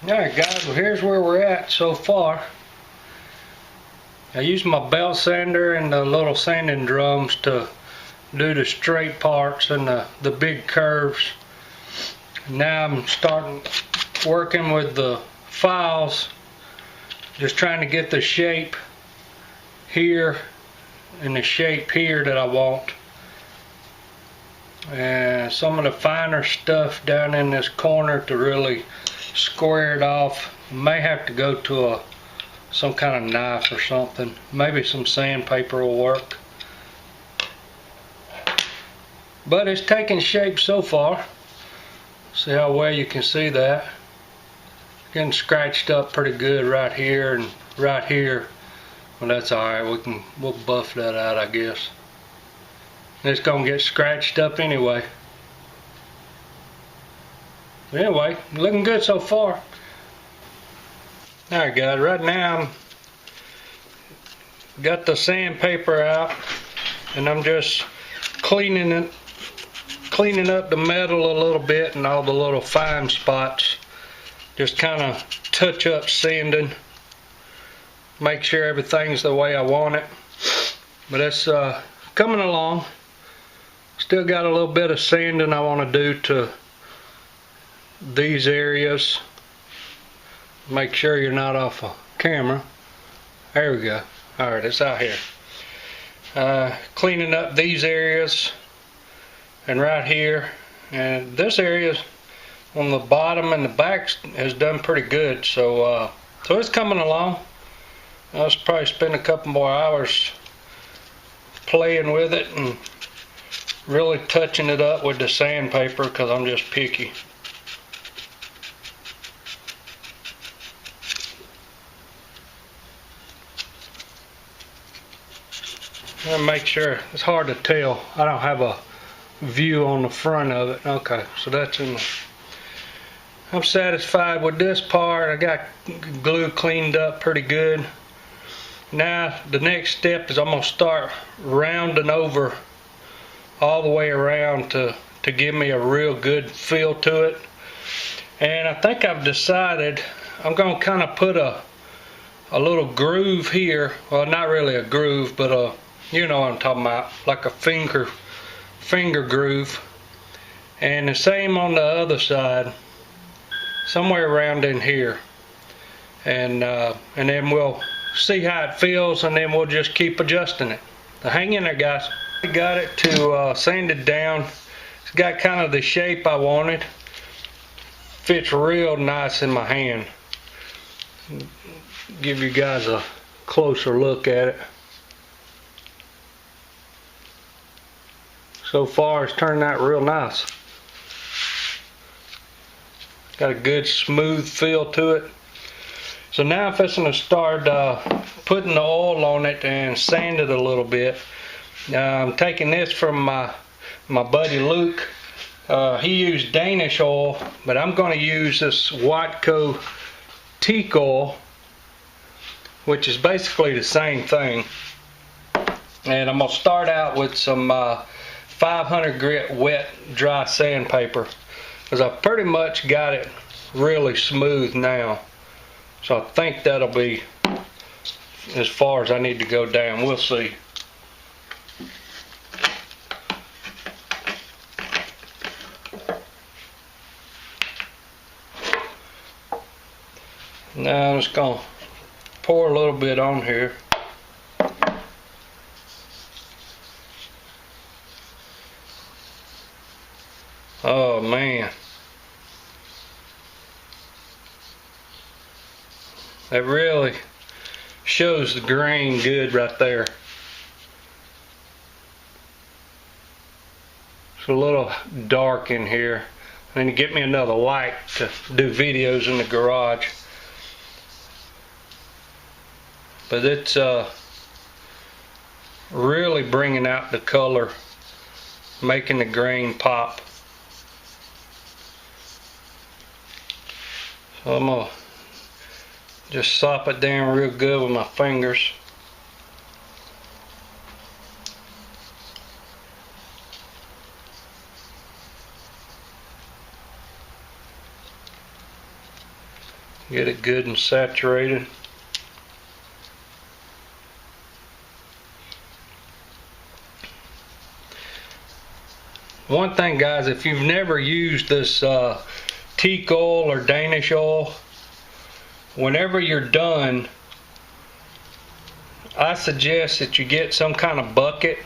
Alright guys, well here's where we're at so far. I used my belt sander and the little sanding drums to do the straight parts and the big curves. Now I'm starting working with the files, just trying to get the shape here and the shape here that I want. And some of the finer stuff down in this corner to really square it off. May have to go to some kind of knife or something. Maybe some sandpaper will work. But it's taking shape so far. See how well you can see that. Getting scratched up pretty good right here and right here. Well, that's alright. We'll buff that out, I guess. It's gonna get scratched up anyway. Anyway, looking good so far. Alright guys, right now I'm got the sandpaper out and I'm just cleaning up the metal a little bit and all the little fine spots. Just kind of touch up sanding. Make sure everything's the way I want it. But it's coming along. Still got a little bit of sanding I want to do to these areas. Make sure you're not off a camera. There we go. Alright, it's out here. Cleaning up these areas and right here. And this area on the bottom and the back has done pretty good. So it's coming along. I'll probably spend a couple more hours playing with it and really touching it up with the sandpaper because I'm just picky. And make sure, it's hard to tell. I don't have a view on the front of it. Okay, so that's in the, I'm satisfied with this part. I got glue cleaned up pretty good. Now the next step is I'm going to start rounding over all the way around to give me a real good feel to it. And I think I've decided I'm going to kind of put a little groove here. Well, not really a groove, but you know what I'm talking about, like a finger groove. And the same on the other side, somewhere around in here. And then we'll see how it feels, and then we'll just keep adjusting it. So hang in there, guys. I got it to sanded down. It's got kind of the shape I wanted. Fits real nice in my hand. Give you guys a closer look at it. So far it's turned out real nice. Got a good smooth feel to it. So now I'm just going to start putting the oil on it and sand it a little bit. I'm taking this from my buddy Luke. He used Danish oil, but I'm going to use this Watco teak oil, which is basically the same thing. And I'm going to start out with some 500 grit wet dry sandpaper, because I've pretty much got it really smooth now. So I think that'll be as far as I need to go down. We'll see. Now I'm just going to pour a little bit on here. Oh man. That really shows the grain good right there. It's a little dark in here. I need to get me another light to do videos in the garage. But it's really bringing out the color, making the grain pop. So I'm going to just sop it down real good with my fingers. Get it good and saturated. One thing, guys, if you've never used this teak oil or Danish oil, whenever you're done, I suggest that you get some kind of bucket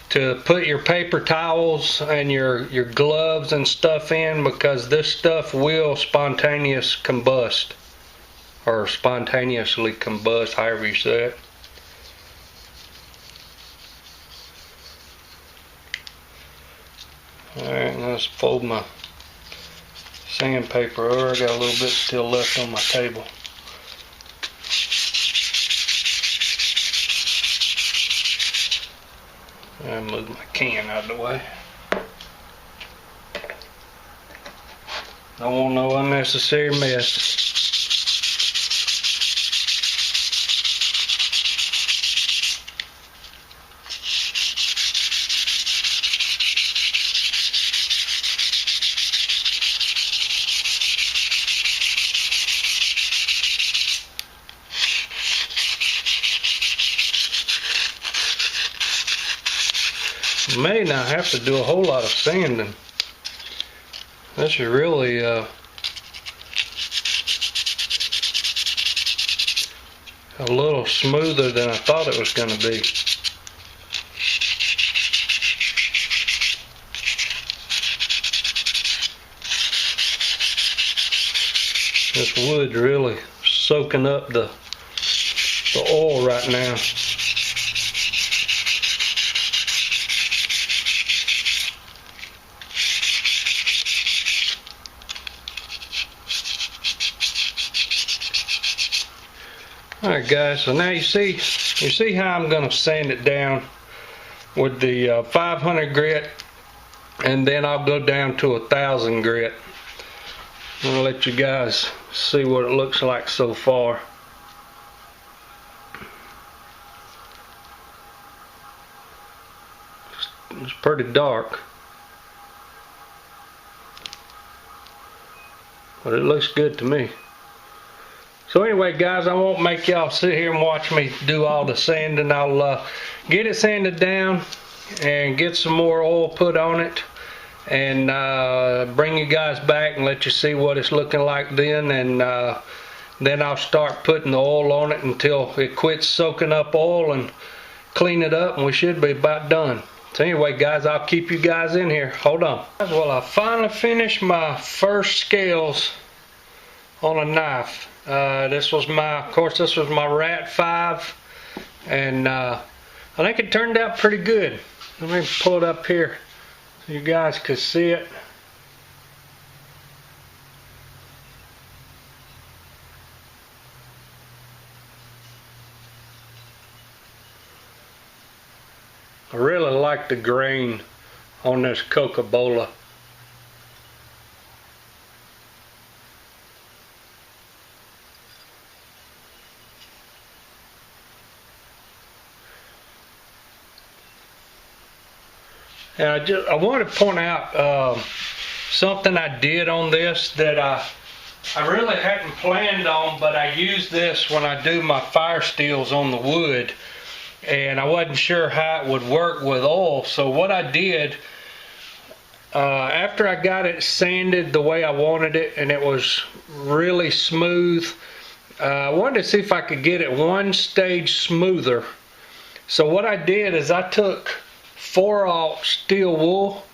to put your paper towels and your gloves and stuff in, because this stuff will spontaneously combust, however you say it. Alright, let's fold my sandpaper over. I got a little bit still left on my table. And move my can out of the way. Don't want no unnecessary mess. May not have to do a whole lot of sanding. This is really a little smoother than I thought it was going to be. This wood's really soaking up the oil right now. Alright guys, so now you see how I'm going to sand it down with the 500 grit, and then I'll go down to 1000 grit. I'm going to let you guys see what it looks like so far. It's pretty dark, but it looks good to me. So anyway guys, I won't make y'all sit here and watch me do all the sanding. I'll get it sanded down and get some more oil put on it, and bring you guys back and let you see what it's looking like then, and then I'll start putting the oil on it until it quits soaking up oil, and clean it up, and we should be about done. So anyway guys, I'll keep you guys in here. Hold on. Well, I finally finished my first scales on a knife. This was my Rat 5, and I think it turned out pretty good. Let me pull it up here so you guys can see it. I really like the grain on this Coca-Cola. And I want to point out something I did on this that I really hadn't planned on, but I use this when I do my fire steels on the wood, and I wasn't sure how it would work with oil. So what I did, after I got it sanded the way I wanted it, and it was really smooth, I wanted to see if I could get it one stage smoother. So what I did is I took 4/0 steel wool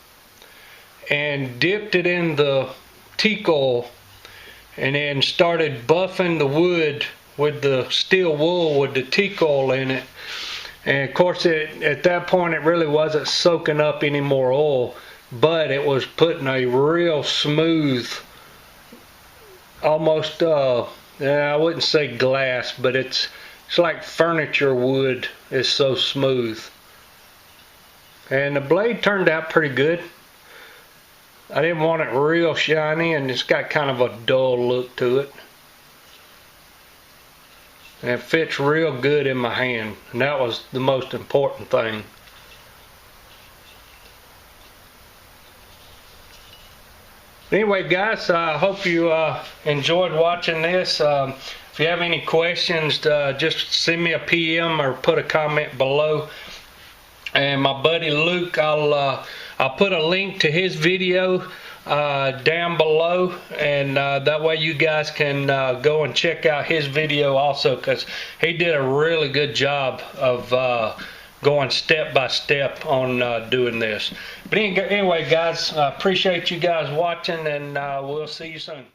and dipped it in the teak oil, and then started buffing the wood with the steel wool with the teak oil in it. And of course at that point it really wasn't soaking up any more oil, but it was putting a real smooth, almost I wouldn't say glass, but it's like furniture wood. It's so smooth. And the blade turned out pretty good. I didn't want it real shiny, and it's got kind of a dull look to it. And it fits real good in my hand, and that was the most important thing. Anyway, guys, I hope you enjoyed watching this. If you have any questions, just send me a PM or put a comment below. And my buddy Luke, I'll put a link to his video down below, and that way you guys can go and check out his video also, because he did a really good job of going step by step on doing this. But anyway, guys, I appreciate you guys watching, and we'll see you soon.